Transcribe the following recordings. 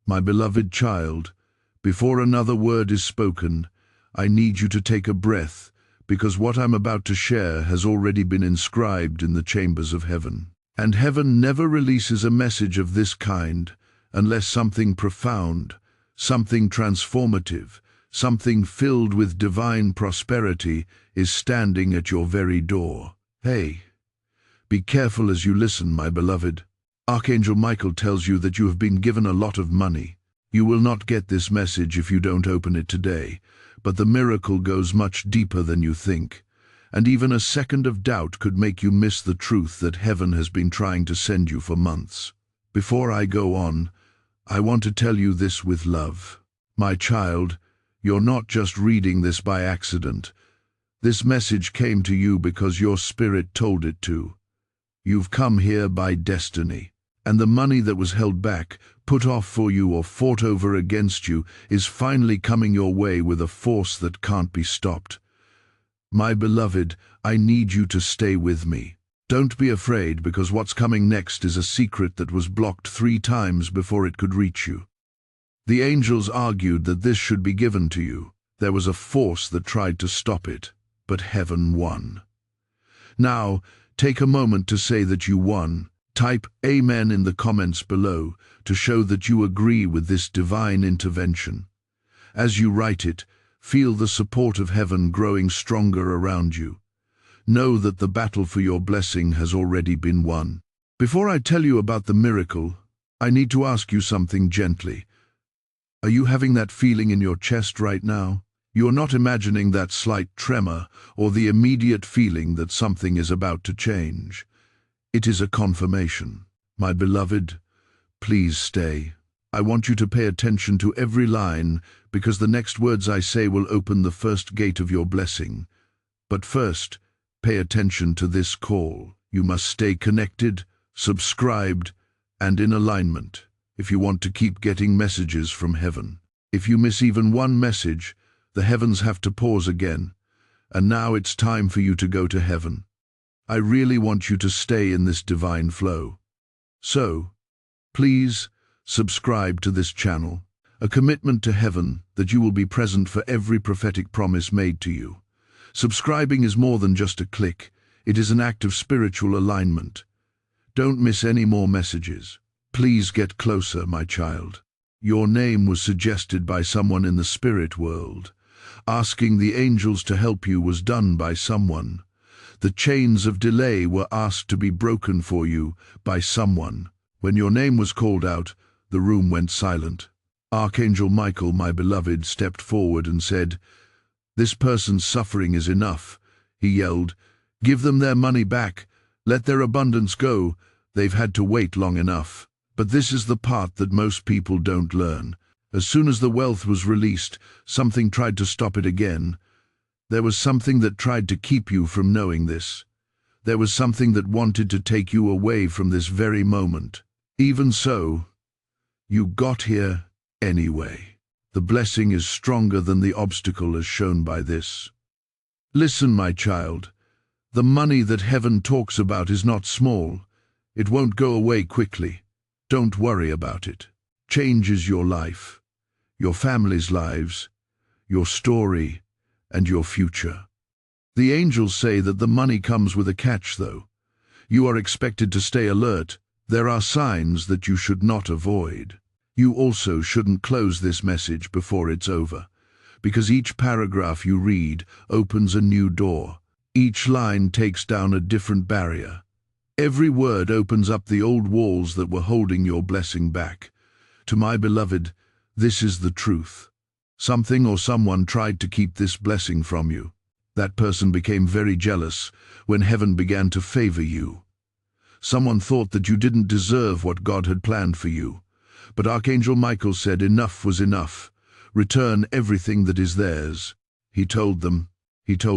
My beloved child, before another word is spoken, I need you to take a breath, because what I'm about to share has already been inscribed in the chambers of heaven. And heaven never releases a message of this kind unless something profound, something transformative, something filled with divine prosperity is standing at your very door. Hey, be careful as you listen, my beloved. Archangel Michael tells you that you have been given a lot of money. You will not get this message if you don't open it today, but the miracle goes much deeper than you think, and even a second of doubt could make you miss the truth that heaven has been trying to send you for months. Before I go on, I want to tell you this with love. My child, you're not just reading this by accident. This message came to you because your spirit told it to. You've come here by destiny. And the money that was held back, put off for you or fought over against you, is finally coming your way with a force that can't be stopped. My beloved, I need you to stay with me. Don't be afraid, because what's coming next is a secret that was blocked 3 times before it could reach you. The angels argued that this should be given to you. There was a force that tried to stop it, but heaven won. Now, take a moment to say that you won. Type Amen in the comments below to show that you agree with this divine intervention. As you write it, feel the support of heaven growing stronger around you. Know that the battle for your blessing has already been won. Before I tell you about the miracle, I need to ask you something gently. Are you having that feeling in your chest right now? You're not imagining that slight tremor or the immediate feeling that something is about to change. It is a confirmation. My beloved, please stay. I want you to pay attention to every line, because the next words I say will open the first gate of your blessing. But first, pay attention to this call. You must stay connected, subscribed, and in alignment if you want to keep getting messages from heaven. If you miss even one message, the heavens have to pause again, and now it's time for you to go to heaven. I really want you to stay in this divine flow. So, please subscribe to this channel, a commitment to heaven that you will be present for every prophetic promise made to you. Subscribing is more than just a click. It is an act of spiritual alignment. Don't miss any more messages. Please get closer, my child. Your name was suggested by someone in the spirit world. Asking the angels to help you was done by someone. The chains of delay were asked to be broken for you by someone. When your name was called out, the room went silent. Archangel Michael, my beloved, stepped forward and said, "This person's suffering is enough." He yelled, "Give them their money back. Let their abundance go. They've had to wait long enough." But this is the part that most people don't learn. As soon as the wealth was released, something tried to stop it again. There was something that tried to keep you from knowing this. There was something that wanted to take you away from this very moment. Even so, you got here anyway. The blessing is stronger than the obstacle, as shown by this. Listen, my child. The money that heaven talks about is not small. It won't go away quickly. Don't worry about it. Changes your life, your family's lives, your story, and your future. The angels say that the money comes with a catch, though. You are expected to stay alert. There are signs that you should not avoid. You also shouldn't close this message before it's over, because each paragraph you read opens a new door. Each line takes down a different barrier. Every word opens up the old walls that were holding your blessing back. To my beloved, this is the truth. Something or someone tried to keep this blessing from you. That person became very jealous when heaven began to favor you. Someone thought that you didn't deserve what God had planned for you. But Archangel Michael said enough was enough. Return everything that is theirs. He told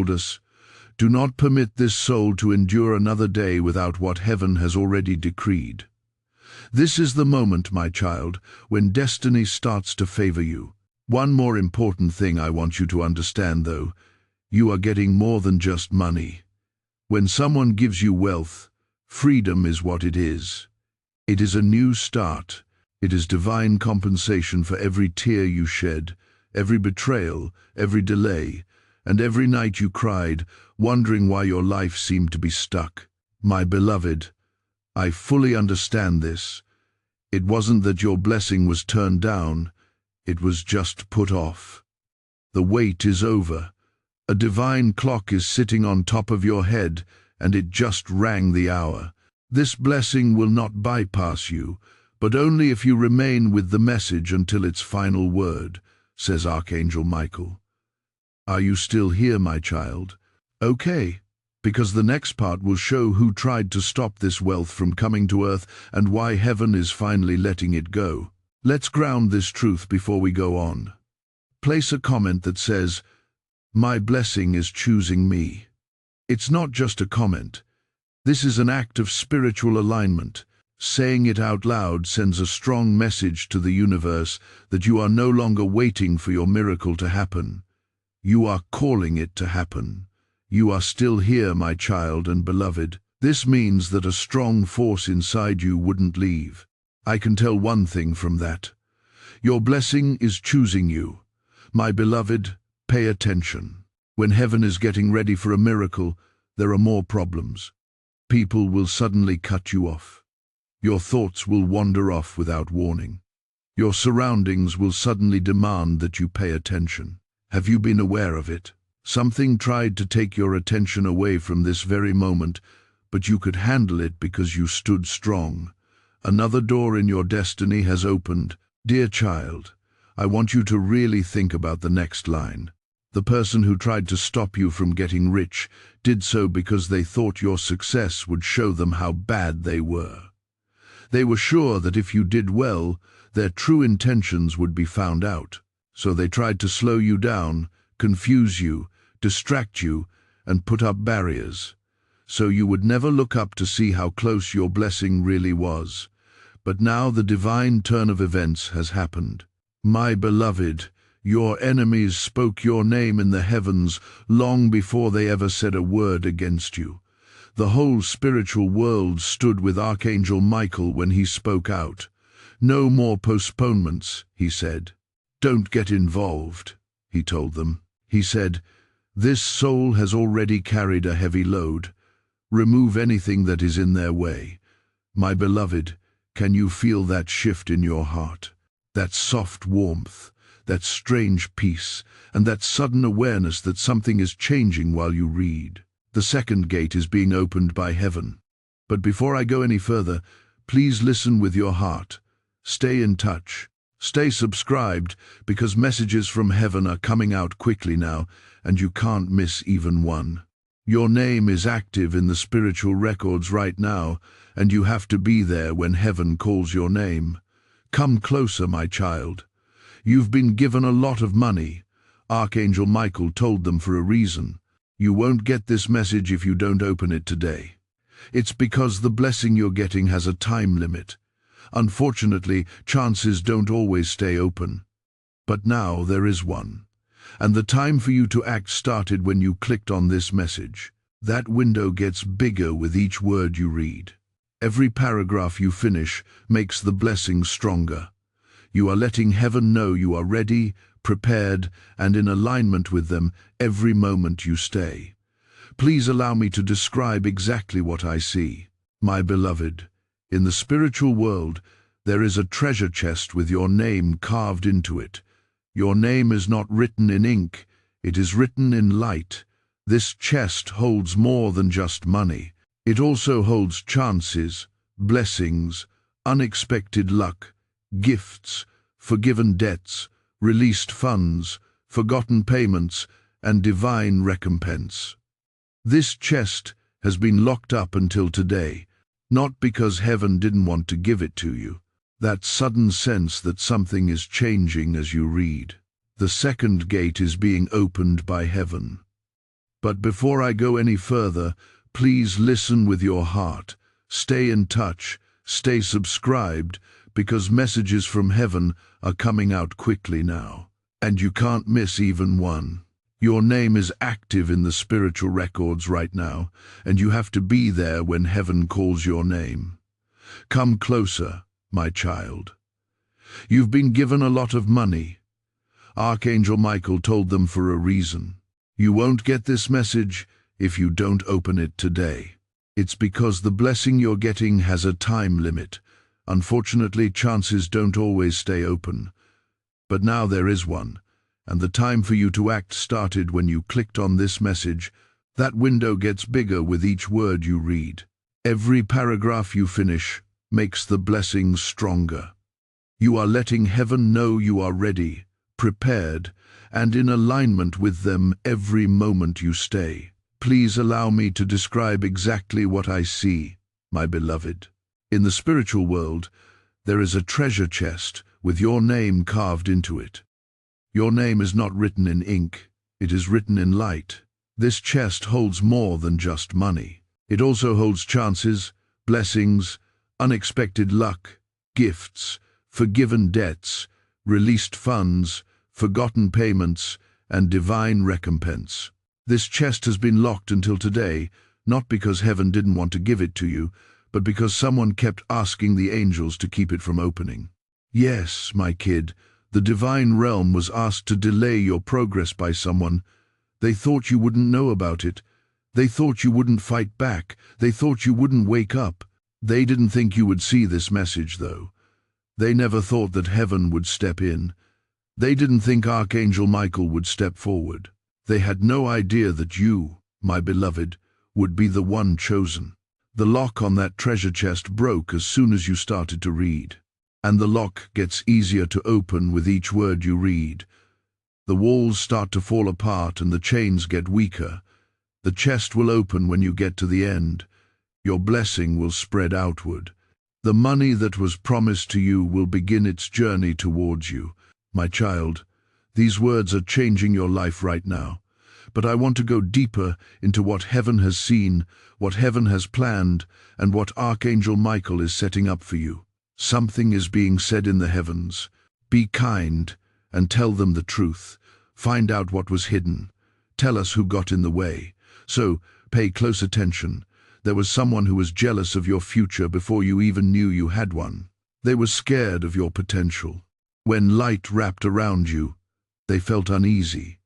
us, do not permit this soul to endure another day without what heaven has already decreed. This is the moment, my child, when destiny starts to favor you. One more important thing I want you to understand, though. You are getting more than just money. When someone gives you wealth, freedom is what it is. It is a new start. It is divine compensation for every tear you shed, every betrayal, every delay, and every night you cried, wondering why your life seemed to be stuck. My beloved, I fully understand this. It wasn't that your blessing was turned down, it was just put off. The wait is over. A divine clock is sitting on top of your head, and it just rang the hour. This blessing will not bypass you, but only if you remain with the message until its final word, says Archangel Michael. Are you still here, my child? Okay, because the next part will show who tried to stop this wealth from coming to earth and why heaven is finally letting it go. Let's ground this truth before we go on. Place a comment that says, "My blessing is choosing me." It's not just a comment. This is an act of spiritual alignment. Saying it out loud sends a strong message to the universe that you are no longer waiting for your miracle to happen. You are calling it to happen. You are still here, my child and beloved. This means that a strong force inside you wouldn't leave. I can tell one thing from that. Your blessing is choosing you. My beloved, pay attention. When heaven is getting ready for a miracle, there are more problems. People will suddenly cut you off. Your thoughts will wander off without warning. Your surroundings will suddenly demand that you pay attention. Have you been aware of it? Something tried to take your attention away from this very moment, but you could handle it because you stood strong. Another door in your destiny has opened. Dear child, I want you to really think about the next line. The person who tried to stop you from getting rich did so because they thought your success would show them how bad they were. They were sure that if you did well, their true intentions would be found out. So they tried to slow you down, confuse you, distract you, and put up barriers. So you would never look up to see how close your blessing really was. But now the divine turn of events has happened. My beloved, your enemies spoke your name in the heavens long before they ever said a word against you. The whole spiritual world stood with Archangel Michael when he spoke out. No more postponements, he said. Don't get involved, he told them. He said, this soul has already carried a heavy load. Remove anything that is in their way. My beloved, can you feel that shift in your heart? That soft warmth, that strange peace, and that sudden awareness that something is changing while you read. The second gate is being opened by heaven. But before I go any further, please listen with your heart. Stay in touch. Stay subscribed, because messages from heaven are coming out quickly now, and you can't miss even one. Your name is active in the spiritual records right now, and you have to be there when heaven calls your name. Come closer, my child. You've been given a lot of money. Archangel Michael told them for a reason. You won't get this message if you don't open it today. It's because the blessing you're getting has a time limit. Unfortunately, chances don't always stay open. But now there is one. And the time for you to act started when you clicked on this message. That window gets bigger with each word you read. Every paragraph you finish makes the blessing stronger. You are letting heaven know you are ready, prepared, and in alignment with them every moment you stay. Please allow me to describe exactly what I see. My beloved, in the spiritual world, there is a treasure chest with your name carved into it. Your name is not written in ink, it is written in light. This chest holds more than just money. It also holds chances, blessings, unexpected luck, gifts, forgiven debts, released funds, forgotten payments, and divine recompense. This chest has been locked up until today, not because heaven didn't want to give it to you. That sudden sense that something is changing as you read. The second gate is being opened by heaven. But before I go any further, please listen with your heart. Stay in touch, stay subscribed, because messages from heaven are coming out quickly now. And you can't miss even one. Your name is active in the spiritual records right now, and you have to be there when heaven calls your name. Come closer, my child. You've been given a lot of money. Archangel Michael told them for a reason. You won't get this message if you don't open it today. It's because the blessing you're getting has a time limit. Unfortunately, chances don't always stay open. But now there is one, and the time for you to act started when you clicked on this message. That window gets bigger with each word you read. Every paragraph you finish makes the blessings stronger. You are letting heaven know you are ready, prepared, and in alignment with them every moment you stay. Please allow me to describe exactly what I see, my beloved. In the spiritual world, there is a treasure chest with your name carved into it. Your name is not written in ink, it is written in light. This chest holds more than just money. It also holds chances, blessings, unexpected luck, gifts, forgiven debts, released funds, forgotten payments, and divine recompense. This chest has been locked until today, not because heaven didn't want to give it to you, but because someone kept asking the angels to keep it from opening. Yes, my kid, the divine realm was asked to delay your progress by someone. They thought you wouldn't know about it. They thought you wouldn't fight back. They thought you wouldn't wake up. They didn't think you would see this message, though. They never thought that heaven would step in. They didn't think Archangel Michael would step forward. They had no idea that you, my beloved, would be the one chosen. The lock on that treasure chest broke as soon as you started to read. And the lock gets easier to open with each word you read. The walls start to fall apart and the chains get weaker. The chest will open when you get to the end. Your blessing will spread outward. The money that was promised to you will begin its journey towards you. My child, these words are changing your life right now. But I want to go deeper into what heaven has seen, what heaven has planned, and what Archangel Michael is setting up for you. Something is being said in the heavens. Be kind and tell them the truth. Find out what was hidden. Tell us who got in the way. So, pay close attention. There was someone who was jealous of your future before you even knew you had one. They were scared of your potential. When light wrapped around you, they felt uneasy.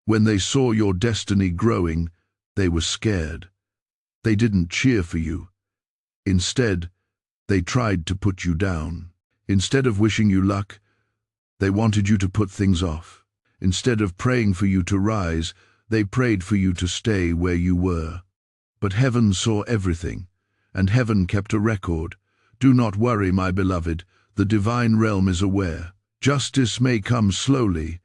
When they saw your destiny growing, they were scared. They didn't cheer for you. Instead, they tried to put you down. Instead of wishing you luck, they wanted you to put things off. Instead of praying for you to rise, they prayed for you to stay where you were. But heaven saw everything, and heaven kept a record. Do not worry, my beloved, the divine realm is aware. Justice may come slowly,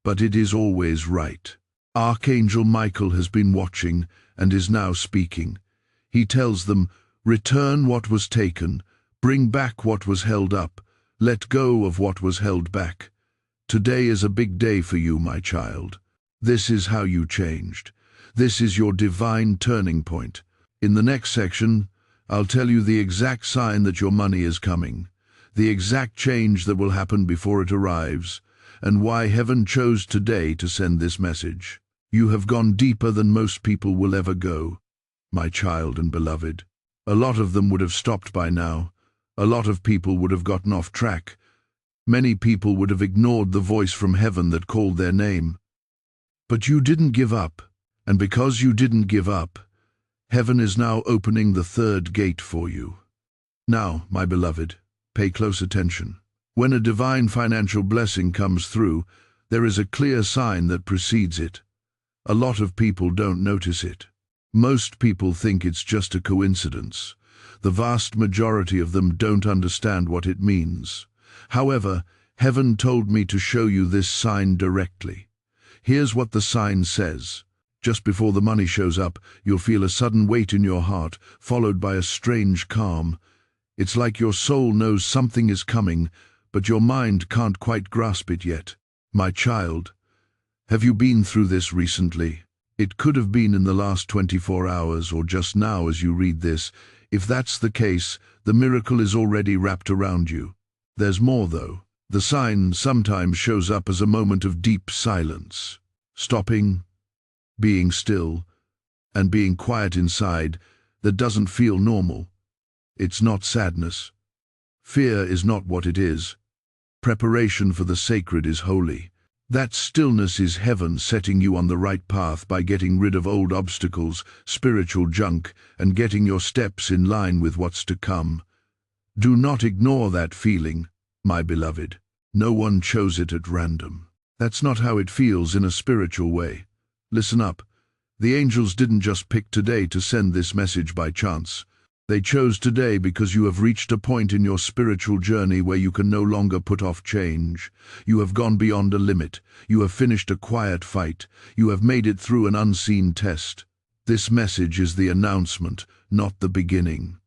but it is always right. Archangel Michael has been watching and is now speaking. He tells them, return what was taken, bring back what was held up, let go of what was held back. Today is a big day for you, my child. This is how you changed. This is your divine turning point. In the next section, I'll tell you the exact sign that your money is coming, the exact change that will happen before it arrives, and why heaven chose today to send this message. You have gone deeper than most people will ever go, my child and beloved. A lot of them would have stopped by now. A lot of people would have gotten off track. Many people would have ignored the voice from heaven that called their name. But you didn't give up, and because you didn't give up, heaven is now opening the third gate for you. Now, my beloved, pay close attention. When a divine financial blessing comes through, there is a clear sign that precedes it. A lot of people don't notice it. Most people think it's just a coincidence. The vast majority of them don't understand what it means. However, heaven told me to show you this sign directly. Here's what the sign says. Just before the money shows up, you'll feel a sudden weight in your heart, followed by a strange calm. It's like your soul knows something is coming, but your mind can't quite grasp it yet. My child, have you been through this recently? It could have been in the last 24 hours or just now as you read this. If that's the case, the miracle is already wrapped around you. There's more, though. The sign sometimes shows up as a moment of deep silence. Stopping, being still, and being quiet inside that doesn't feel normal. It's not sadness. Fear is not what it is. Preparation for the sacred is holy. That stillness is heaven setting you on the right path by getting rid of old obstacles, spiritual junk, and getting your steps in line with what's to come. Do not ignore that feeling, my beloved. No one chose it at random. That's not how it feels in a spiritual way. Listen up. The angels didn't just pick today to send this message by chance. They chose today because you have reached a point in your spiritual journey where you can no longer put off change. You have gone beyond a limit. You have finished a quiet fight. You have made it through an unseen test. This message is the announcement, not the beginning.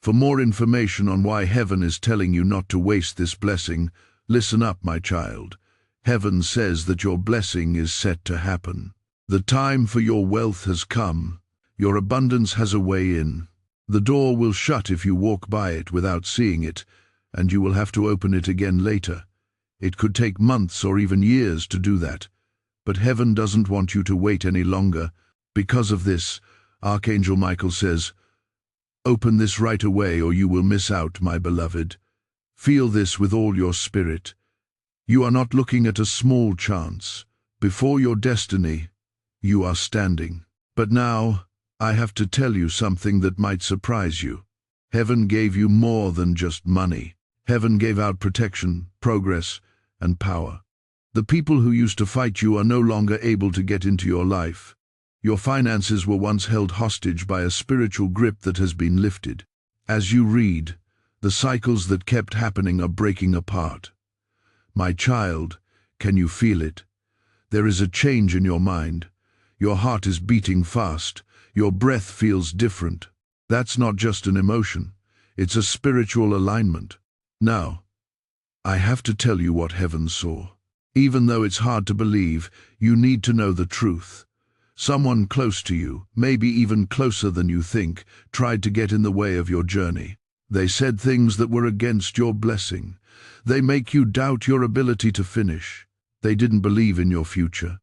For more information on why heaven is telling you not to waste this blessing, listen up, my child. Heaven says that your blessing is set to happen. The time for your wealth has come. Your abundance has a way in. The door will shut if you walk by it without seeing it, and you will have to open it again later. It could take months or even years to do that. But heaven doesn't want you to wait any longer. Because of this, Archangel Michael says, "Open this right away or you will miss out, my beloved. Feel this with all your spirit. You are not looking at a small chance. Before your destiny, you are standing. But now, I have to tell you something that might surprise you. Heaven gave you more than just money. Heaven gave out protection, progress, and power. The people who used to fight you are no longer able to get into your life. Your finances were once held hostage by a spiritual grip that has been lifted. As you read, the cycles that kept happening are breaking apart. My child, can you feel it? There is a change in your mind. Your heart is beating fast. Your breath feels different. That's not just an emotion. It's a spiritual alignment. Now, I have to tell you what heaven saw. Even though it's hard to believe, you need to know the truth. Someone close to you, maybe even closer than you think, tried to get in the way of your journey. They said things that were against your blessing. They make you doubt your ability to finish. They didn't believe in your future.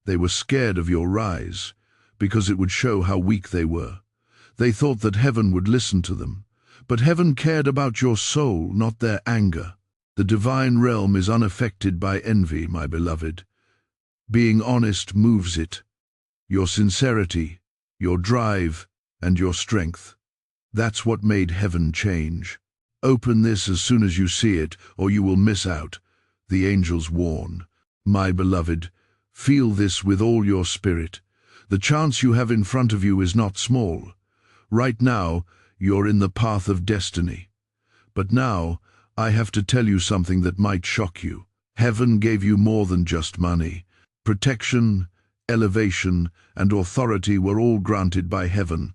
They were scared of your rise, because it would show how weak they were. They thought that heaven would listen to them. But heaven cared about your soul, not their anger. The divine realm is unaffected by envy, my beloved. Being honest moves it. Your sincerity, your drive, and your strength. That's what made heaven change. Open this as soon as you see it, or you will miss out. The angels warn. My beloved, feel this with all your spirit. The chance you have in front of you is not small. Right now, you're in the path of destiny. But now, I have to tell you something that might shock you. Heaven gave you more than just money. Protection, elevation, and authority were all granted by heaven.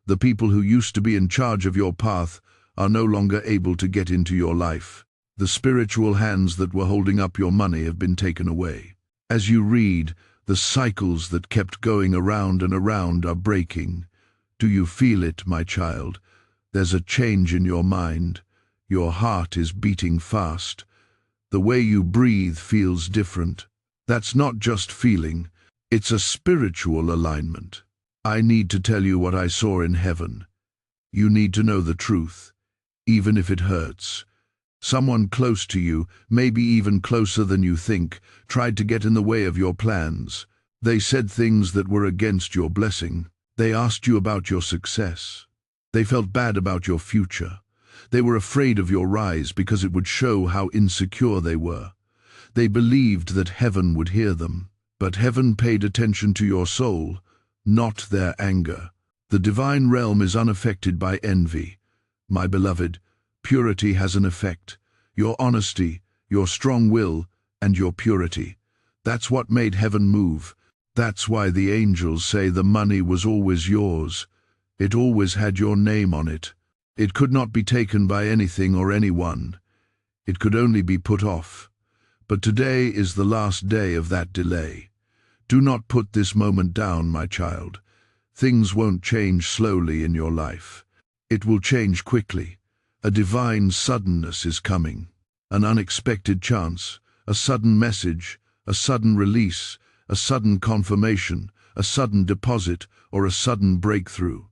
The people who used to be in charge of your path are no longer able to get into your life. The spiritual hands that were holding up your money have been taken away. As you read, the cycles that kept going around and around are breaking. Do you feel it, my child? There's a change in your mind. Your heart is beating fast. The way you breathe feels different. That's not just feeling. It's a spiritual alignment. I need to tell you what I saw in heaven. You need to know the truth, even if it hurts. Someone close to you, maybe even closer than you think, tried to get in the way of your plans. They said things that were against your blessing. They asked you about your success. They felt bad about your future. They were afraid of your rise because it would show how insecure they were. They believed that heaven would hear them. But heaven paid attention to your soul, not their anger. The divine realm is unaffected by envy. My beloved, purity has an effect. Your honesty, your strong will, and your purity. That's what made heaven move. That's why the angels say the money was always yours. It always had your name on it. It could not be taken by anything or anyone. It could only be put off. But today is the last day of that delay. Do not put this moment down, my child. Things won't change slowly in your life. It will change quickly. A divine suddenness is coming. An unexpected chance, a sudden message, a sudden release, a sudden confirmation, a sudden deposit, or a sudden breakthrough.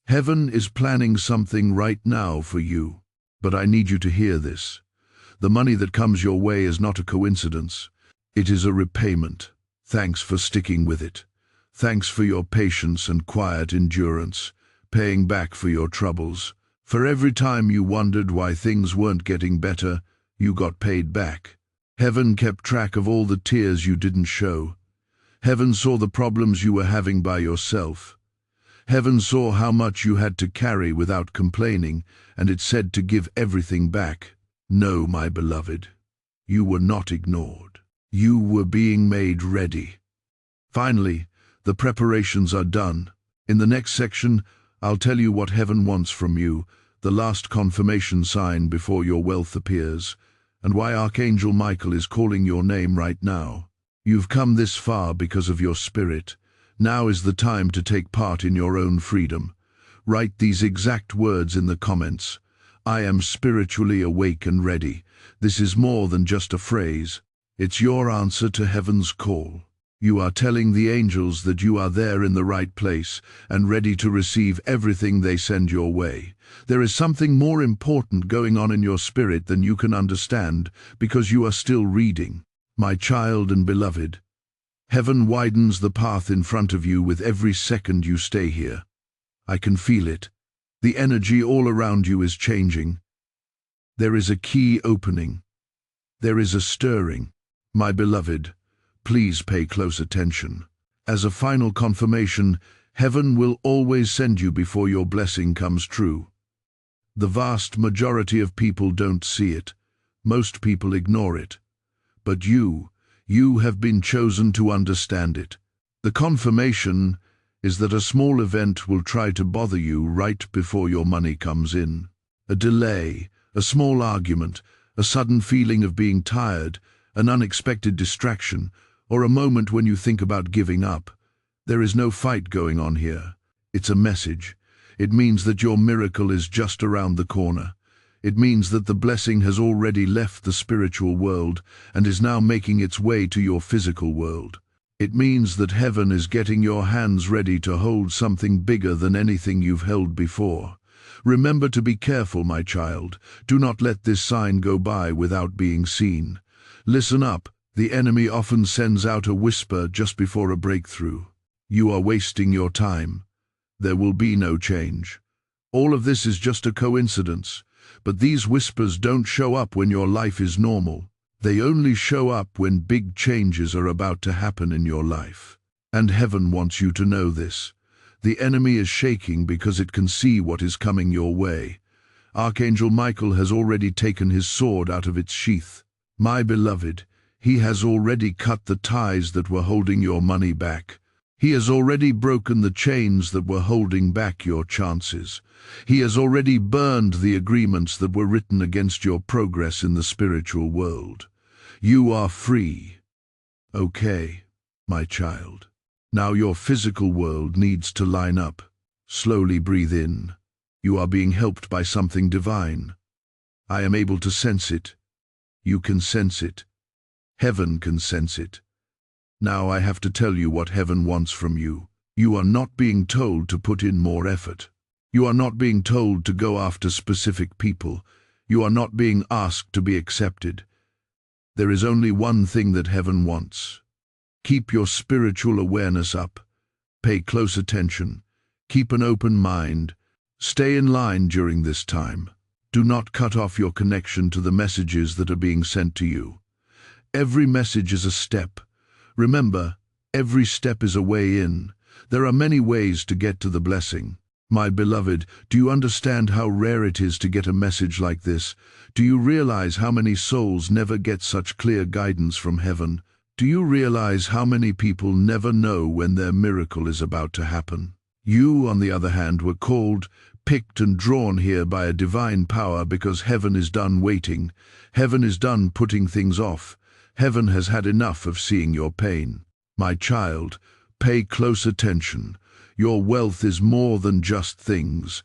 Heaven is planning something right now for you. But I need you to hear this. The money that comes your way is not a coincidence. It is a repayment. Thanks for sticking with it. Thanks for your patience and quiet endurance, paying back for your troubles. For every time you wondered why things weren't getting better, you got paid back. Heaven kept track of all the tears you didn't show. Heaven saw the problems you were having by yourself. Heaven saw how much you had to carry without complaining, and it said to give everything back. No, my beloved, you were not ignored. You were being made ready. Finally, the preparations are done. In the next section, I'll tell you what heaven wants from you, the last confirmation sign before your wealth appears, and why Archangel Michael is calling your name right now. You've come this far because of your spirit. Now is the time to take part in your own freedom. Write these exact words in the comments. I am spiritually awake and ready. This is more than just a phrase. It's your answer to heaven's call. You are telling the angels that you are there in the right place and ready to receive everything they send your way. There is something more important going on in your spirit than you can understand because you are still reading. My child and beloved, heaven widens the path in front of you with every second you stay here. I can feel it. The energy all around you is changing. There is a key opening. There is a stirring. My beloved, please pay close attention. As a final confirmation, heaven will always send you before your blessing comes true. The vast majority of people don't see it. Most people ignore it. But you have been chosen to understand it. The confirmation is that a small event will try to bother you right before your money comes in. A delay, a small argument, a sudden feeling of being tired, an unexpected distraction, or a moment when you think about giving up. There is no fight going on here. It's a message. It means that your miracle is just around the corner. It means that the blessing has already left the spiritual world and is now making its way to your physical world. It means that heaven is getting your hands ready to hold something bigger than anything you've held before. Remember to be careful, my child. Do not let this sign go by without being seen. Listen up. The enemy often sends out a whisper just before a breakthrough. You are wasting your time. There will be no change. All of this is just a coincidence. But these whispers don't show up when your life is normal. They only show up when big changes are about to happen in your life. And heaven wants you to know this. The enemy is shaking because it can see what is coming your way. Archangel Michael has already taken his sword out of its sheath. My beloved, he has already cut the ties that were holding your money back. He has already broken the chains that were holding back your chances. He has already burned the agreements that were written against your progress in the spiritual world. You are free. Okay, my child. Now your physical world needs to line up. Slowly breathe in. You are being helped by something divine. I am able to sense it. You can sense it. Heaven can sense it. Now I have to tell you what heaven wants from you. You are not being told to put in more effort. You are not being told to go after specific people. You are not being asked to be accepted. There is only one thing that heaven wants. Keep your spiritual awareness up. Pay close attention. Keep an open mind. Stay in line during this time. Do not cut off your connection to the messages that are being sent to you. Every message is a step. Remember, every step is a way in. There are many ways to get to the blessing. My beloved, do you understand how rare it is to get a message like this? Do you realize how many souls never get such clear guidance from heaven? Do you realize how many people never know when their miracle is about to happen? You, on the other hand, were called, picked and drawn here by a divine power because heaven is done waiting. Heaven is done putting things off. Heaven has had enough of seeing your pain. My child, pay close attention. Your wealth is more than just things.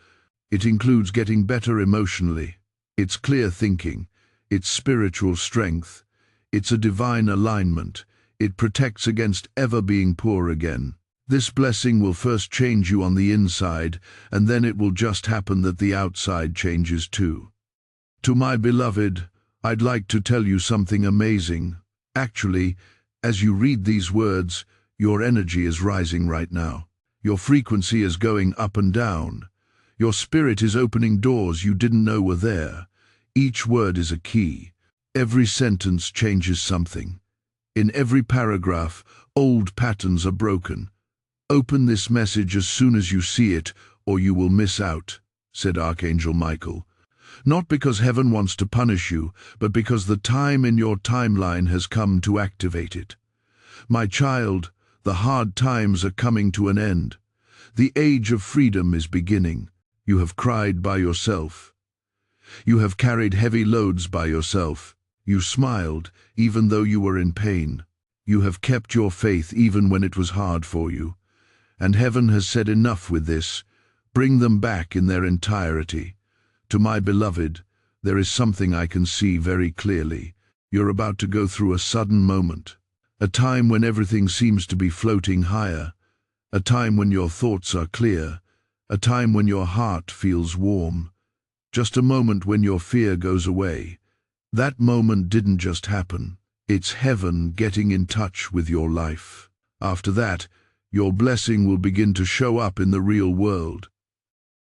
It includes getting better emotionally. It's clear thinking. It's spiritual strength. It's a divine alignment. It protects against ever being poor again. This blessing will first change you on the inside, and then it will just happen that the outside changes too. To my beloved, I'd like to tell you something amazing. Actually, as you read these words, your energy is rising right now. Your frequency is going up and down. Your spirit is opening doors you didn't know were there. Each word is a key. Every sentence changes something. In every paragraph, old patterns are broken. Open this message as soon as you see it, or you will miss out, said Archangel Michael. Not because heaven wants to punish you, but because the time in your timeline has come to activate it. My child, the hard times are coming to an end. The age of freedom is beginning. You have cried by yourself. You have carried heavy loads by yourself. You smiled, even though you were in pain. You have kept your faith even when it was hard for you. And heaven has said enough with this. Bring them back in their entirety. To my beloved, there is something I can see very clearly. You're about to go through a sudden moment. A time when everything seems to be floating higher. A time when your thoughts are clear. A time when your heart feels warm. Just a moment when your fear goes away. That moment didn't just happen. It's heaven getting in touch with your life. After that, your blessing will begin to show up in the real world.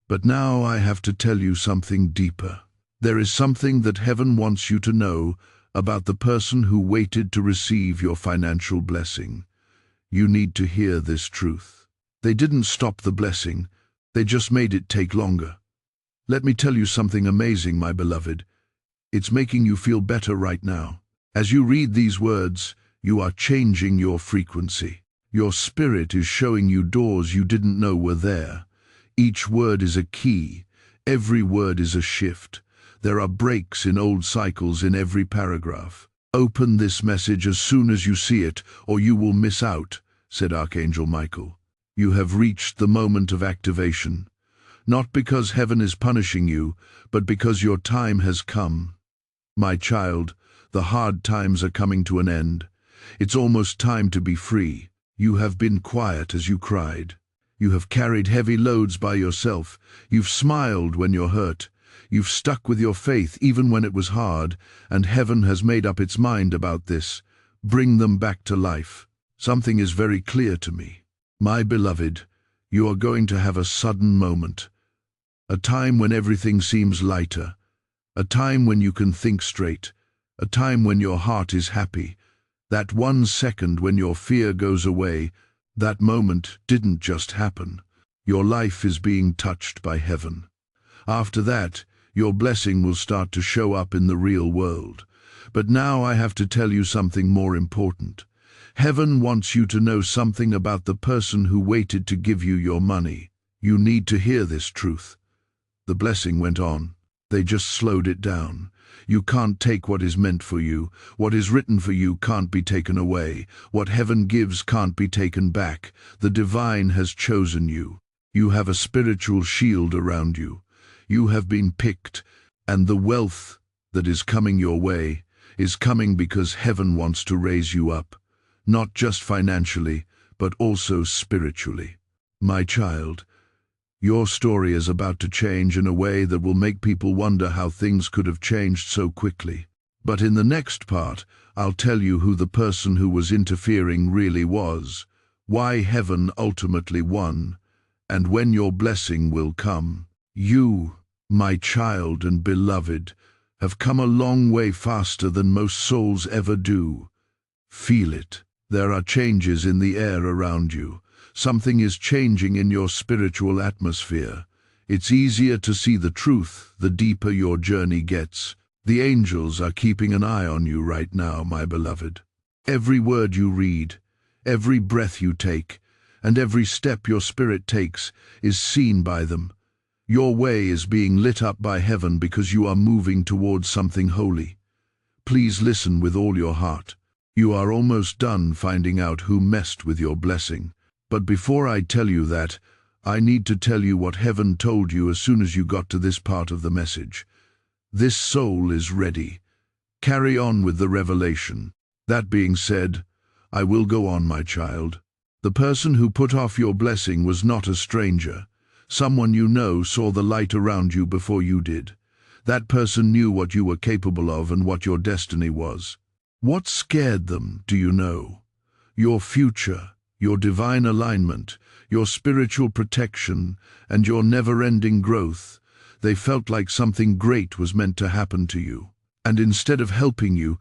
But now I have to tell you something deeper. There is something that heaven wants you to know about the person who waited to receive your financial blessing. You need to hear this truth. They didn't stop the blessing. They just made it take longer. Let me tell you something amazing, my beloved. It's making you feel better right now. As you read these words, you are changing your frequency. Your spirit is showing you doors you didn't know were there. Each word is a key. Every word is a shift. There are breaks in old cycles in every paragraph. Open this message as soon as you see it, or you will miss out, said Archangel Michael. You have reached the moment of activation. Not because heaven is punishing you, but because your time has come. My child, the hard times are coming to an end. It's almost time to be free. You have been quiet as you cried. You have carried heavy loads by yourself. You've smiled when you're hurt. You've stuck with your faith even when it was hard, and heaven has made up its mind about this. Bring them back to life. Something is very clear to me. My beloved, you are going to have a sudden moment. A time when everything seems lighter. A time when you can think straight. A time when your heart is happy. That 1 second when your fear goes away, that moment didn't just happen. Your life is being touched by heaven. After that, your blessing will start to show up in the real world. But now I have to tell you something more important. Heaven wants you to know something about the person who waited to give you your money. You need to hear this truth. The blessing went on. They just slowed it down. You can't take what is meant for you. What is written for you can't be taken away. What heaven gives can't be taken back. The divine has chosen you. You have a spiritual shield around you. You have been picked, and the wealth that is coming your way is coming because heaven wants to raise you up, not just financially, but also spiritually. My child, your story is about to change in a way that will make people wonder how things could have changed so quickly. But in the next part, I'll tell you who the person who was interfering really was, why heaven ultimately won, and when your blessing will come. You, my child and beloved, have come a long way faster than most souls ever do. Feel it. There are changes in the air around you. Something is changing in your spiritual atmosphere. It's easier to see the truth the deeper your journey gets. The angels are keeping an eye on you right now, my beloved. Every word you read, every breath you take, and every step your spirit takes is seen by them. Your way is being lit up by heaven because you are moving towards something holy. Please listen with all your heart. You are almost done finding out who messed with your blessing. But before I tell you that, I need to tell you what heaven told you as soon as you got to this part of the message. This soul is ready. Carry on with the revelation. That being said, I will go on, my child. The person who put off your blessing was not a stranger. Someone you know saw the light around you before you did. That person knew what you were capable of and what your destiny was. What scared them, do you know? Your future, your divine alignment, your spiritual protection, and your never-ending growth. They felt like something great was meant to happen to you. And instead of helping you,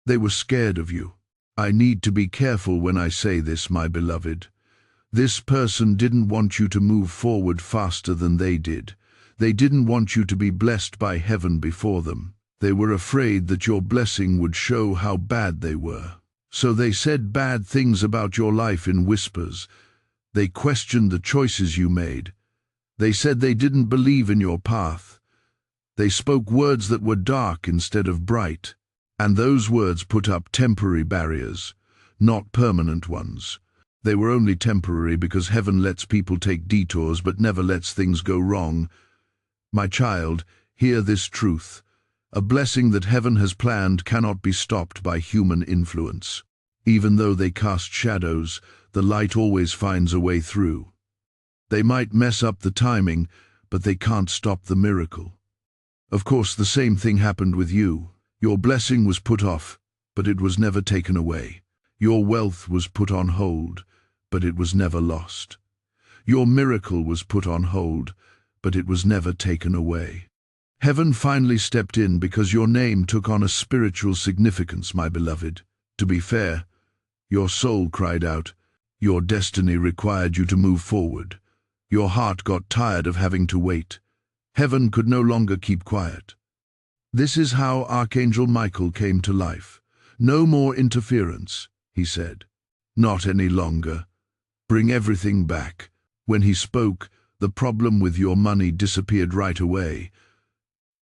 they were scared of you. I need to be careful when I say this, my beloved. This person didn't want you to move forward faster than they did. They didn't want you to be blessed by heaven before them. They were afraid that your blessing would show how bad they were. So they said bad things about your life in whispers. They questioned the choices you made. They said they didn't believe in your path. They spoke words that were dark instead of bright. And those words put up temporary barriers, not permanent ones. They were only temporary because heaven lets people take detours but never lets things go wrong. My child, hear this truth. A blessing that heaven has planned cannot be stopped by human influence. Even though they cast shadows, the light always finds a way through. They might mess up the timing, but they can't stop the miracle. Of course, the same thing happened with you. Your blessing was put off, but it was never taken away. Your wealth was put on hold, but it was never lost. Your miracle was put on hold, but it was never taken away. Heaven finally stepped in because your name took on a spiritual significance, my beloved. To be fair, your soul cried out. Your destiny required you to move forward. Your heart got tired of having to wait. Heaven could no longer keep quiet. This is how Archangel Michael came to life. No more interference, he said. Not any longer. Bring everything back. When he spoke, the problem with your money disappeared right away.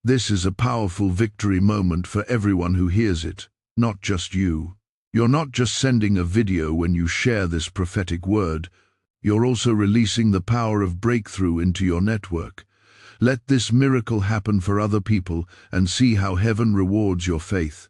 This is a powerful victory moment for everyone who hears it, not just you. You're not just sending a video when you share this prophetic word. You're also releasing the power of breakthrough into your network. Let this miracle happen for other people and see how heaven rewards your faith.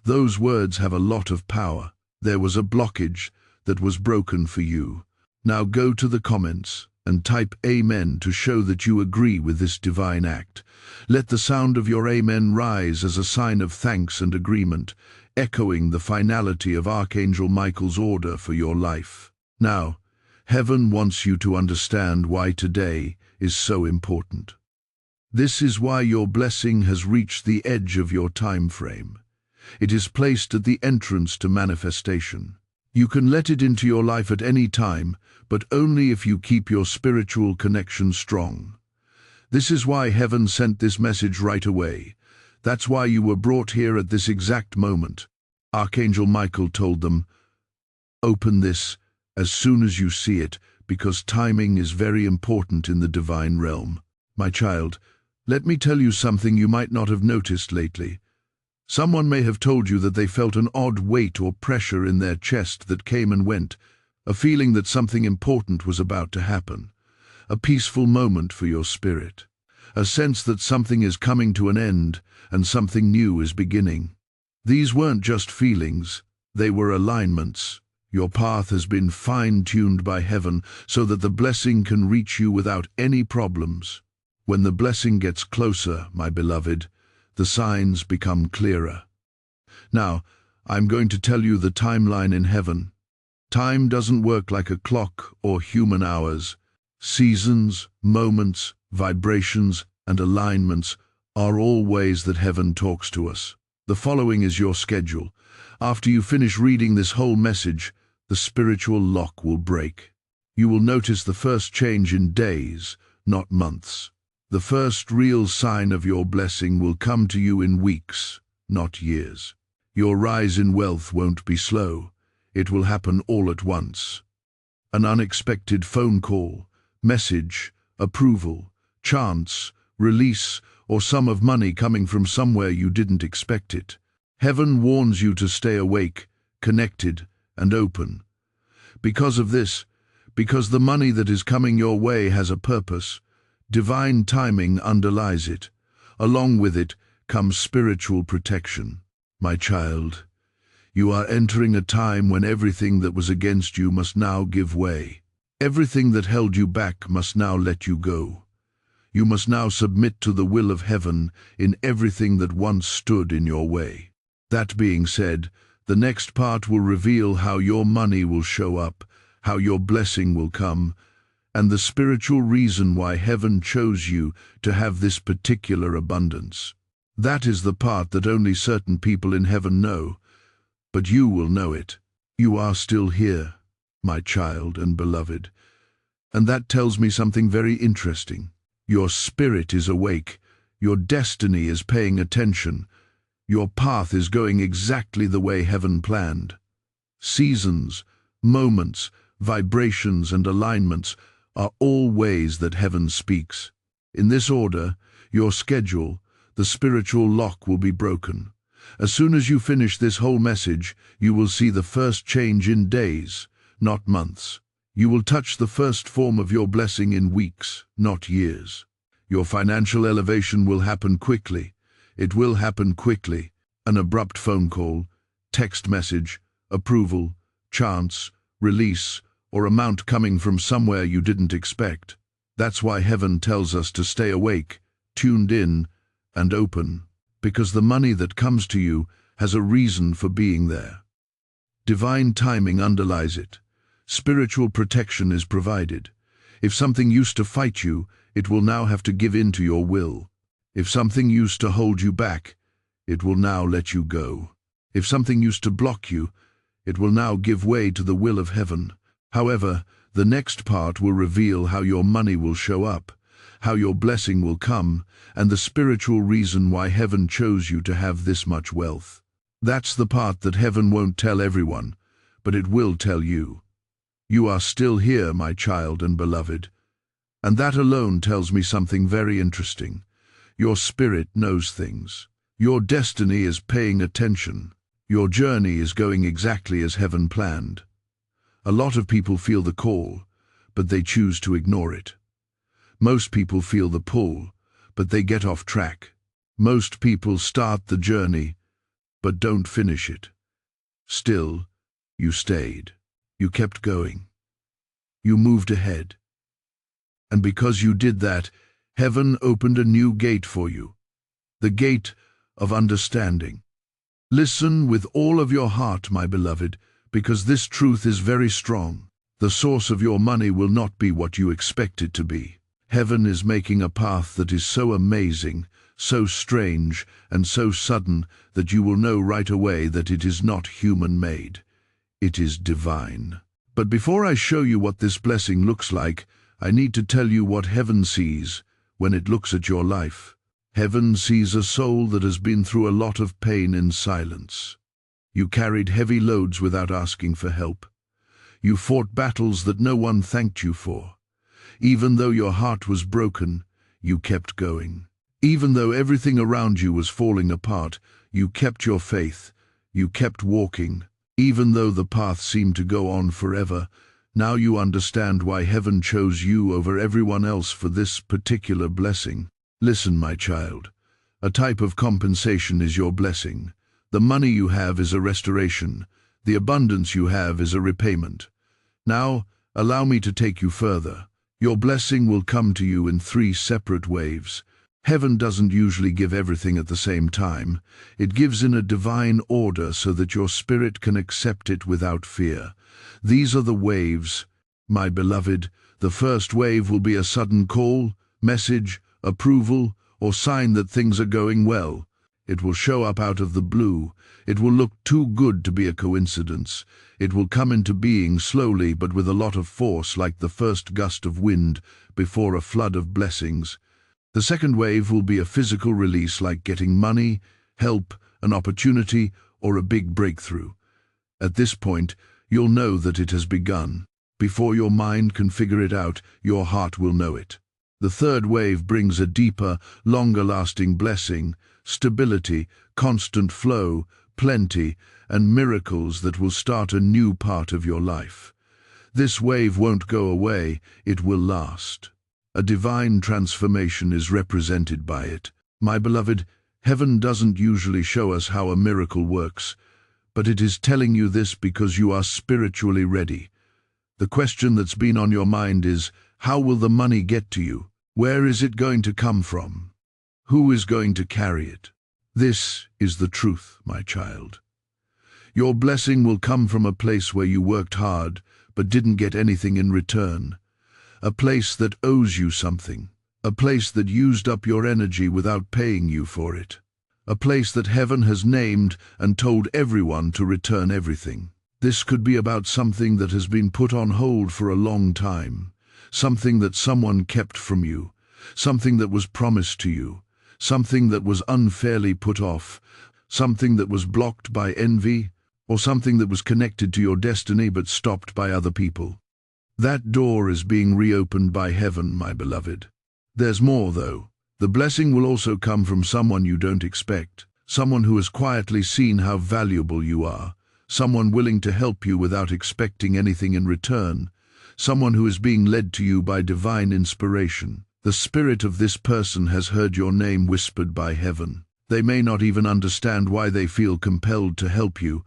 Those words have a lot of power. There was a blockage that was broken for you. Now go to the comments and type Amen to show that you agree with this divine act. Let the sound of your Amen rise as a sign of thanks and agreement, echoing the finality of Archangel Michael's order for your life. Now, heaven wants you to understand why today is so important. This is why your blessing has reached the edge of your time frame. It is placed at the entrance to manifestation. You can let it into your life at any time, but only if you keep your spiritual connection strong. This is why heaven sent this message right away. That's why you were brought here at this exact moment. Archangel Michael told them, "Open this as soon as you see it, because timing is very important in the divine realm." My child, let me tell you something you might not have noticed lately. Someone may have told you that they felt an odd weight or pressure in their chest that came and went, a feeling that something important was about to happen, a peaceful moment for your spirit, a sense that something is coming to an end and something new is beginning. These weren't just feelings, they were alignments. Your path has been fine-tuned by heaven so that the blessing can reach you without any problems. When the blessing gets closer, my beloved, the signs become clearer. Now, I'm going to tell you the timeline in heaven. Time doesn't work like a clock or human hours. Seasons, moments, vibrations, and alignments are all ways that heaven talks to us. The following is your schedule. After you finish reading this whole message, the spiritual lock will break. You will notice the first change in days, not months. The first real sign of your blessing will come to you in weeks, not years. Your rise in wealth won't be slow. It will happen all at once. An unexpected phone call, message, approval, chance, release, or sum of money coming from somewhere you didn't expect it. Heaven warns you to stay awake, connected, and open. Because of this, because the money that is coming your way has a purpose, divine timing underlies it. Along with it comes spiritual protection. My child, you are entering a time when everything that was against you must now give way. Everything that held you back must now let you go. You must now submit to the will of heaven in everything that once stood in your way. That being said, the next part will reveal how your money will show up, how your blessing will come, and the spiritual reason why heaven chose you to have this particular abundance. That is the part that only certain people in heaven know, but you will know it. You are still here, my child and beloved, and that tells me something very interesting. Your spirit is awake, your destiny is paying attention, your path is going exactly the way heaven planned. Seasons, moments, vibrations and alignments are all ways that heaven speaks. In this order, your schedule, the spiritual lock will be broken. As soon as you finish this whole message, you will see the first change in days, not months. You will touch the first form of your blessing in weeks, not years. Your financial elevation will happen quickly. It will happen quickly. An abrupt phone call, text message, approval, chance, release, or amount coming from somewhere you didn't expect. That's why heaven tells us to stay awake, tuned in, and open, because the money that comes to you has a reason for being there. Divine timing underlies it. Spiritual protection is provided. If something used to fight you, it will now have to give in to your will. If something used to hold you back, it will now let you go. If something used to block you, it will now give way to the will of heaven. However, the next part will reveal how your money will show up, how your blessing will come, and the spiritual reason why heaven chose you to have this much wealth. That's the part that heaven won't tell everyone, but it will tell you. You are still here, my child and beloved, and that alone tells me something very interesting. Your spirit knows things. Your destiny is paying attention. Your journey is going exactly as heaven planned. A lot of people feel the call, but they choose to ignore it. Most people feel the pull, but they get off track. Most people start the journey, but don't finish it. Still, you stayed. You kept going. You moved ahead. And because you did that, heaven opened a new gate for you. The gate of understanding. Listen with all of your heart, my beloved, because this truth is very strong. The source of your money will not be what you expect it to be. Heaven is making a path that is so amazing, so strange, and so sudden that you will know right away that it is not human-made. It is divine. But before I show you what this blessing looks like, I need to tell you what heaven sees when it looks at your life. Heaven sees a soul that has been through a lot of pain in silence. You carried heavy loads without asking for help. You fought battles that no one thanked you for. Even though your heart was broken, you kept going. Even though everything around you was falling apart, you kept your faith. You kept walking. Even though the path seemed to go on forever, now you understand why heaven chose you over everyone else for this particular blessing. Listen, my child. A type of compensation is your blessing. The money you have is a restoration. The abundance you have is a repayment. Now, allow me to take you further. Your blessing will come to you in 3 separate waves. Heaven doesn't usually give everything at the same time. It gives in a divine order so that your spirit can accept it without fear. These are the waves, my beloved. The first wave will be a sudden call, message, approval, or sign that things are going well. It will show up out of the blue. It will look too good to be a coincidence. It will come into being slowly but with a lot of force, like the first gust of wind before a flood of blessings. The second wave will be a physical release, like getting money, help, an opportunity, or a big breakthrough. At this point, you'll know that it has begun. Before your mind can figure it out, your heart will know it. The third wave brings a deeper, longer-lasting blessing, stability, constant flow, plenty, and miracles that will start a new part of your life. This wave won't go away, it will last. A divine transformation is represented by it. My beloved, heaven doesn't usually show us how a miracle works, but it is telling you this because you are spiritually ready. The question that's been on your mind is, how will the money get to you? Where is it going to come from? Who is going to carry it? This is the truth, my child. Your blessing will come from a place where you worked hard but didn't get anything in return. A place that owes you something. A place that used up your energy without paying you for it. A place that heaven has named and told everyone to return everything. This could be about something that has been put on hold for a long time. Something that someone kept from you. Something that was promised to you. Something that was unfairly put off. Something that was blocked by envy. Or something that was connected to your destiny but stopped by other people. That door is being reopened by heaven, my beloved. There's more, though. The blessing will also come from someone you don't expect. Someone who has quietly seen how valuable you are. Someone willing to help you without expecting anything in return. Someone who is being led to you by divine inspiration. The spirit of this person has heard your name whispered by heaven. They may not even understand why they feel compelled to help you,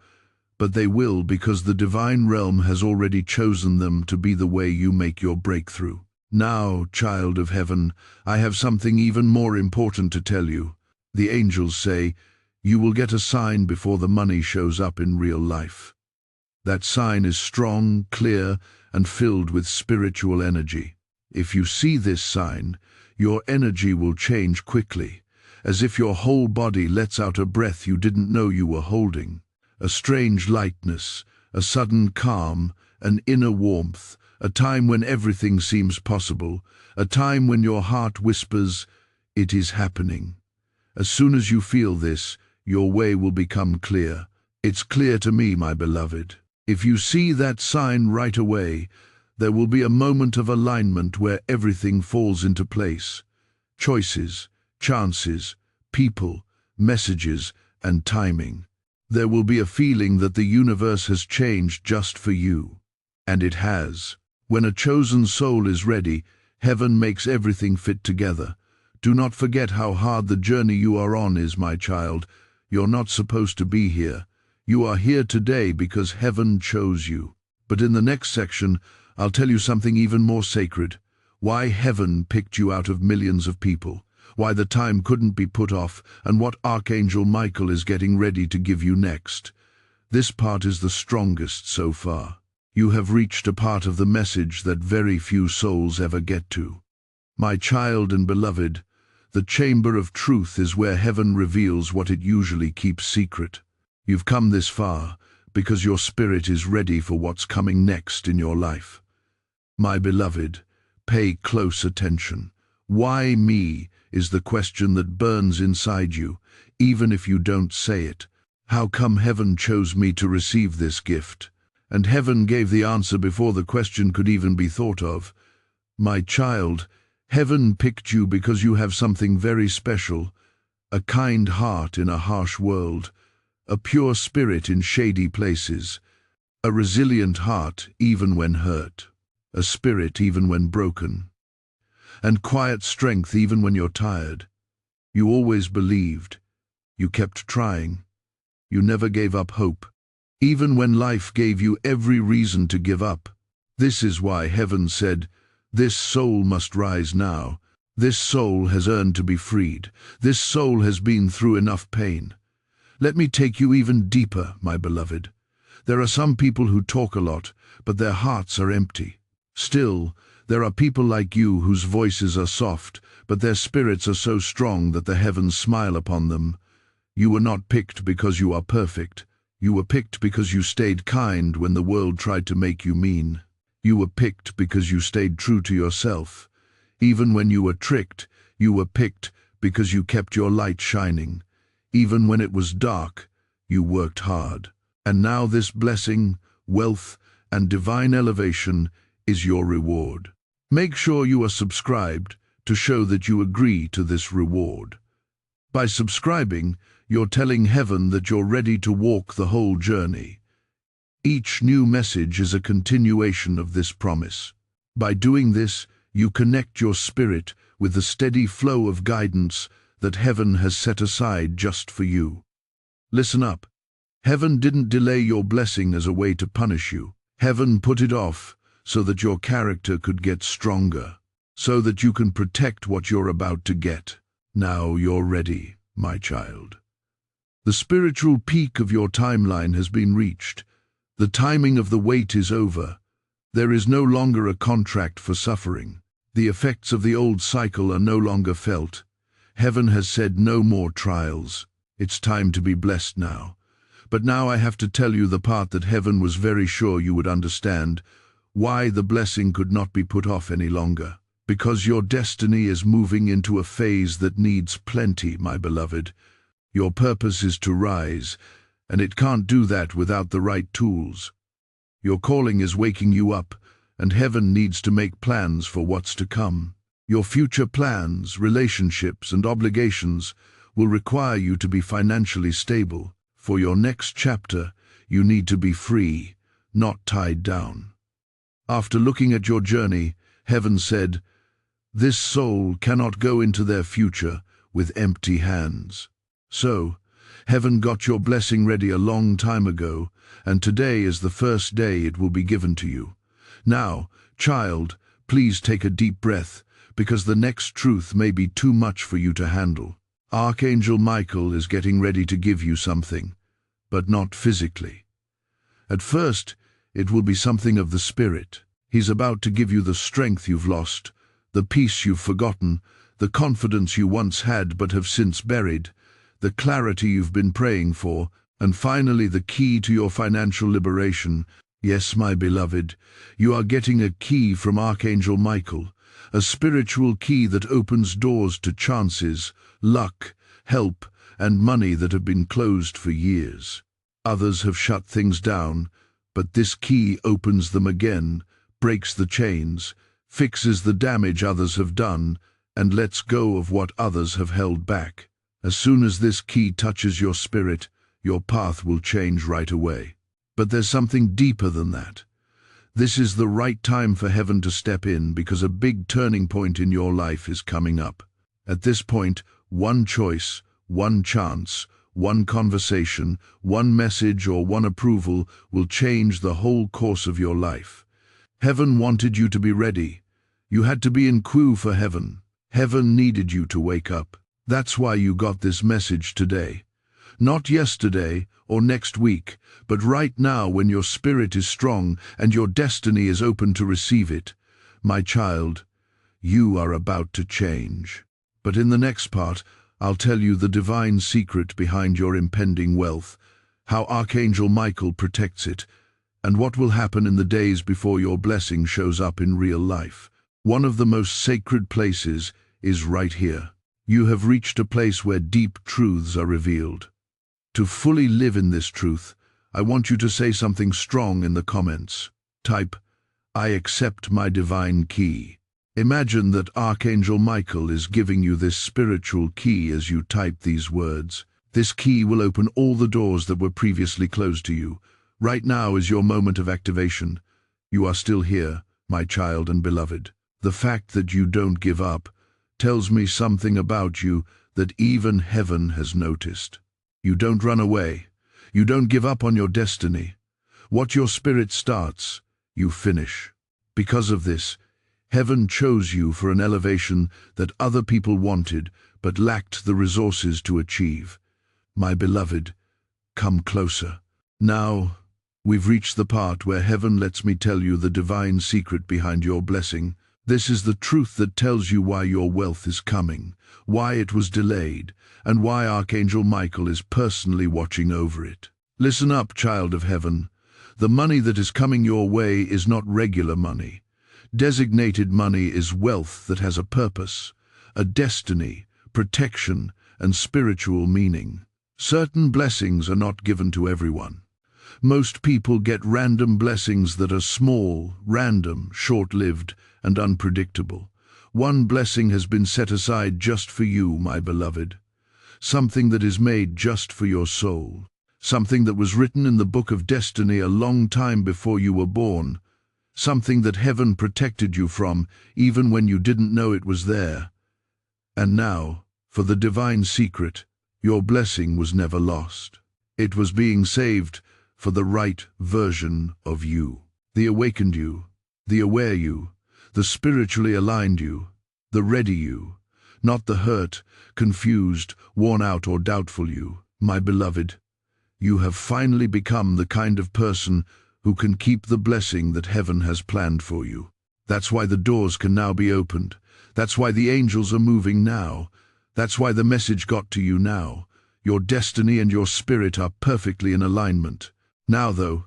but they will because the divine realm has already chosen them to be the way you make your breakthrough. Now, child of heaven, I have something even more important to tell you. The angels say, you will get a sign before the money shows up in real life. That sign is strong, clear, and filled with spiritual energy. If you see this sign, your energy will change quickly, as if your whole body lets out a breath you didn't know you were holding. A strange lightness, a sudden calm, an inner warmth, a time when everything seems possible, a time when your heart whispers, it is happening. As soon as you feel this, your way will become clear. It's clear to me, my beloved. If you see that sign right away, there will be a moment of alignment where everything falls into place. Choices, chances, people, messages, and timing. There will be a feeling that the universe has changed just for you. And it has. When a chosen soul is ready, heaven makes everything fit together. Do not forget how hard the journey you are on is, my child. You're not supposed to be here. You are here today because heaven chose you. But in the next section, I'll tell you something even more sacred. Why heaven picked you out of millions of people. Why the time couldn't be put off, and what Archangel Michael is getting ready to give you next. This part is the strongest so far. You have reached a part of the message that very few souls ever get to. My child and beloved, the chamber of truth is where heaven reveals what it usually keeps secret. You've come this far because your spirit is ready for what's coming next in your life. My beloved, pay close attention. Why me is the question that burns inside you, even if you don't say it. How come heaven chose me to receive this gift? And heaven gave the answer before the question could even be thought of. My child, heaven picked you because you have something very special, a kind heart in a harsh world, a pure spirit in shady places, a resilient heart even when hurt, a spirit even when broken, and quiet strength even when you're tired. You always believed. You kept trying. You never gave up hope, even when life gave you every reason to give up. This is why heaven said, this soul must rise now. This soul has earned to be freed. This soul has been through enough pain. Let me take you even deeper, my beloved. There are some people who talk a lot, but their hearts are empty. Still, there are people like you whose voices are soft, but their spirits are so strong that the heavens smile upon them. You were not picked because you are perfect. You were picked because you stayed kind when the world tried to make you mean. You were picked because you stayed true to yourself. Even when you were tricked, you were picked because you kept your light shining. Even when it was dark, you worked hard. And now this blessing, wealth, and divine elevation is your reward. Make sure you are subscribed to show that you agree to this reward. By subscribing, you're telling heaven that you're ready to walk the whole journey. Each new message is a continuation of this promise. By doing this, you connect your spirit with the steady flow of guidance that heaven has set aside just for you. Listen up. Heaven didn't delay your blessing as a way to punish you. Heaven put it off so that your character could get stronger. so that you can protect what you're about to get. Now you're ready, my child. The spiritual peak of your timeline has been reached. The timing of the wait is over. There is no longer a contract for suffering. The effects of the old cycle are no longer felt. Heaven has said no more trials. It's time to be blessed now. But now I have to tell you the part that heaven was very sure you would understand, why the blessing could not be put off any longer. Because your destiny is moving into a phase that needs plenty, my beloved. Your purpose is to rise, and it can't do that without the right tools. Your calling is waking you up, and heaven needs to make plans for what's to come. Your future plans, relationships, and obligations will require you to be financially stable. For your next chapter, you need to be free, not tied down. After looking at your journey, heaven said, "This soul cannot go into their future with empty hands." So, heaven got your blessing ready a long time ago, and today is the first day it will be given to you. Now, child, please take a deep breath, because the next truth may be too much for you to handle. Archangel Michael is getting ready to give you something, but not physically. At first, it will be something of the spirit. He's about to give you the strength you've lost, the peace you've forgotten, the confidence you once had but have since buried, the clarity you've been praying for, and finally the key to your financial liberation. Yes, my beloved, you are getting a key from Archangel Michael, a spiritual key that opens doors to chances, luck, help, and money that have been closed for years. Others have shut things down, but this key opens them again, breaks the chains, fixes the damage others have done, and lets go of what others have held back. As soon as this key touches your spirit, your path will change right away. But there's something deeper than that. This is the right time for heaven to step in because a big turning point in your life is coming up. At this point, one choice, one chance, one conversation, one message or one approval will change the whole course of your life. Heaven wanted you to be ready. You had to be in queue for heaven. Heaven needed you to wake up. That's why you got this message today. Not yesterday or next week, but right now when your spirit is strong and your destiny is open to receive it. My child, you are about to change. But in the next part, I'll tell you the divine secret behind your impending wealth, how Archangel Michael protects it, and what will happen in the days before your blessing shows up in real life. One of the most sacred places is right here. You have reached a place where deep truths are revealed. To fully live in this truth, I want you to say something strong in the comments. Type, "I accept my divine key." Imagine that Archangel Michael is giving you this spiritual key as you type these words. This key will open all the doors that were previously closed to you. Right now is your moment of activation. You are still here, my child and beloved. The fact that you don't give up tells me something about you that even heaven has noticed. You don't run away. You don't give up on your destiny. What your spirit starts, you finish. Because of this, heaven chose you for an elevation that other people wanted but lacked the resources to achieve. My beloved, come closer. Now, we've reached the part where heaven lets me tell you the divine secret behind your blessing. This is the truth that tells you why your wealth is coming, why it was delayed, and why Archangel Michael is personally watching over it. Listen up, child of heaven. The money that is coming your way is not regular money. Designated money is wealth that has a purpose, a destiny, protection, and spiritual meaning. Certain blessings are not given to everyone. Most people get random blessings that are small, random, short-lived, and unpredictable. One blessing has been set aside just for you, my beloved. Something that is made just for your soul. Something that was written in the book of destiny a long time before you were born. Something that heaven protected you from, even when you didn't know it was there. And now, for the divine secret, your blessing was never lost. It was being saved for the right version of you. The awakened you, the aware you, the spiritually aligned you, the ready you, not the hurt, confused, worn out or doubtful you. My beloved, you have finally become the kind of person who can keep the blessing that heaven has planned for you. That's why the doors can now be opened. That's why the angels are moving now. That's why the message got to you now. Your destiny and your spirit are perfectly in alignment. Now though,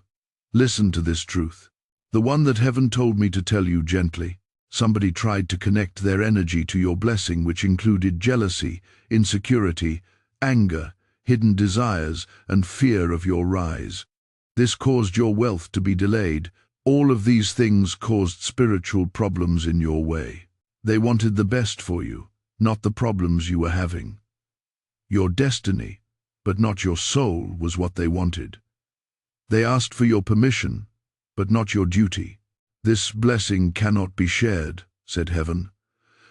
listen to this truth. The one that heaven told me to tell you gently. Somebody tried to connect their energy to your blessing, which included jealousy, insecurity, anger, hidden desires, and fear of your rise. This caused your wealth to be delayed. All of these things caused spiritual problems in your way. They wanted the best for you, not the problems you were having. Your destiny, but not your soul, was what they wanted. They asked for your permission, but not your duty. This blessing cannot be shared, said heaven.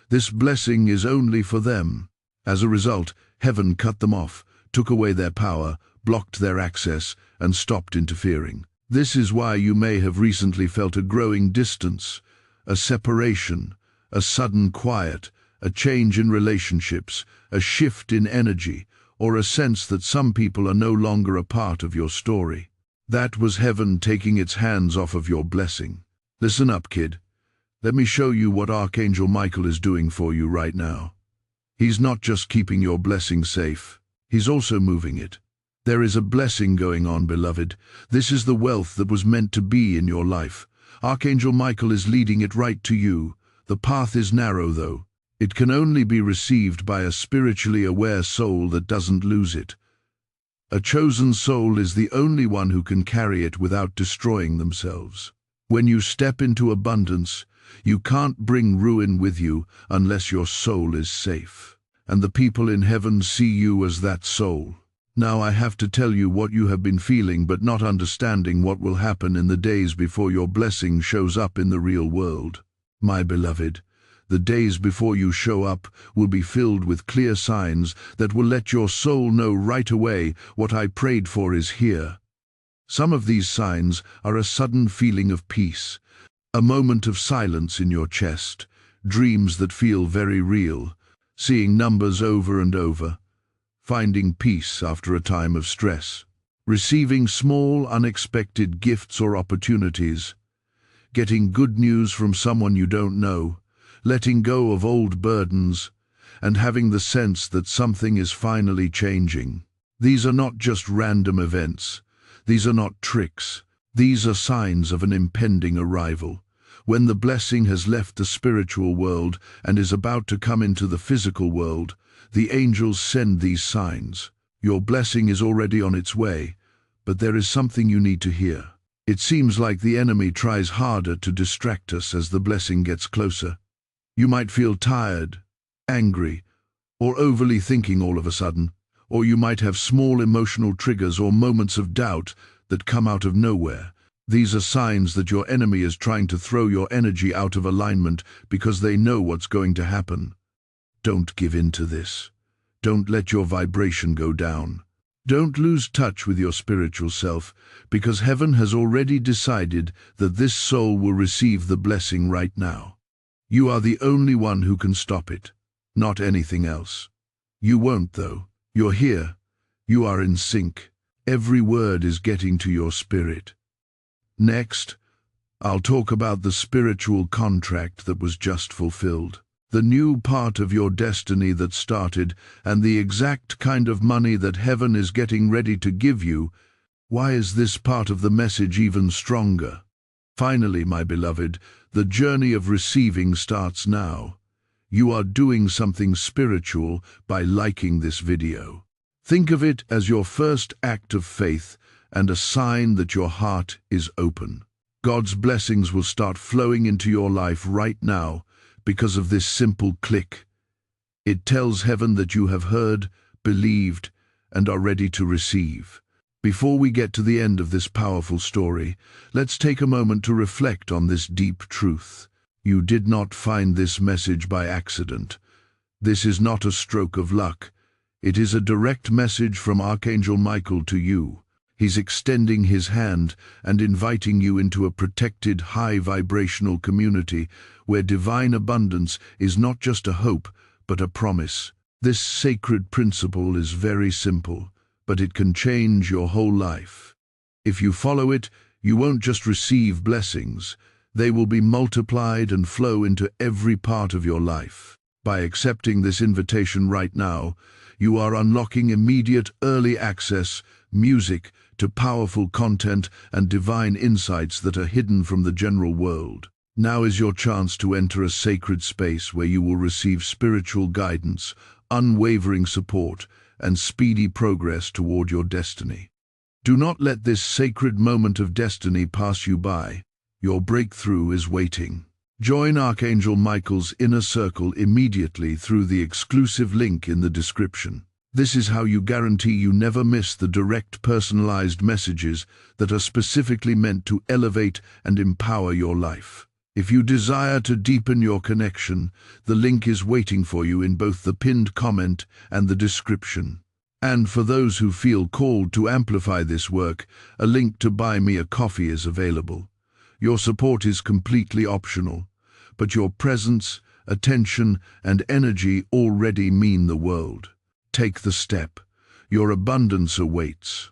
This blessing is only for them. As a result, heaven cut them off, took away their power, blocked their access, and stopped interfering. This is why you may have recently felt a growing distance, a separation, a sudden quiet, a change in relationships, a shift in energy, or a sense that some people are no longer a part of your story. That was heaven taking its hands off of your blessing. Listen up, kid. Let me show you what Archangel Michael is doing for you right now. He's not just keeping your blessing safe, he's also moving it. There is a blessing going on, beloved. This is the wealth that was meant to be in your life. Archangel Michael is leading it right to you. The path is narrow, though. It can only be received by a spiritually aware soul that doesn't lose it. A chosen soul is the only one who can carry it without destroying themselves. When you step into abundance, you can't bring ruin with you unless your soul is safe. And the people in heaven see you as that soul. Now I have to tell you what you have been feeling but not understanding what will happen in the days before your blessing shows up in the real world. My beloved, the days before you show up will be filled with clear signs that will let your soul know right away what I prayed for is here. Some of these signs are a sudden feeling of peace, a moment of silence in your chest, dreams that feel very real, seeing numbers over and over, finding peace after a time of stress, receiving small, unexpected gifts or opportunities, getting good news from someone you don't know, letting go of old burdens, and having the sense that something is finally changing. These are not just random events. These are not tricks. These are signs of an impending arrival. When the blessing has left the spiritual world and is about to come into the physical world, the angels send these signs. Your blessing is already on its way, but there is something you need to hear. It seems like the enemy tries harder to distract us as the blessing gets closer. You might feel tired, angry, or overly thinking all of a sudden, or you might have small emotional triggers or moments of doubt that come out of nowhere. These are signs that your enemy is trying to throw your energy out of alignment because they know what's going to happen. Don't give in to this. Don't let your vibration go down. Don't lose touch with your spiritual self, because heaven has already decided that this soul will receive the blessing right now. You are the only one who can stop it, not anything else. You won't, though. You're here. You are in sync. Every word is getting to your spirit. Next, I'll talk about the spiritual contract that was just fulfilled. The new part of your destiny that started, and the exact kind of money that heaven is getting ready to give you. Why is this part of the message even stronger? Finally, my beloved, the journey of receiving starts now. You are doing something spiritual by liking this video. Think of it as your first act of faith and a sign that your heart is open. God's blessings will start flowing into your life right now because of this simple click. It tells heaven that you have heard, believed, and are ready to receive. Before we get to the end of this powerful story, let's take a moment to reflect on this deep truth. You did not find this message by accident. This is not a stroke of luck. It is a direct message from Archangel Michael to you. He's extending his hand and inviting you into a protected, high-vibrational community where divine abundance is not just a hope, but a promise. This sacred principle is very simple, but it can change your whole life. If you follow it, you won't just receive blessings, they will be multiplied and flow into every part of your life. By accepting this invitation right now, you are unlocking immediate early access, music, to powerful content and divine insights that are hidden from the general world. Now is your chance to enter a sacred space where you will receive spiritual guidance, unwavering support, and speedy progress toward your destiny. Do not let this sacred moment of destiny pass you by. Your breakthrough is waiting. Join Archangel Michael's inner circle immediately through the exclusive link in the description. This is how you guarantee you never miss the direct, personalized messages that are specifically meant to elevate and empower your life. If you desire to deepen your connection, the link is waiting for you in both the pinned comment and the description. And for those who feel called to amplify this work, a link to buy me a coffee is available. Your support is completely optional, but your presence, attention, and energy already mean the world. Take the step. Your abundance awaits.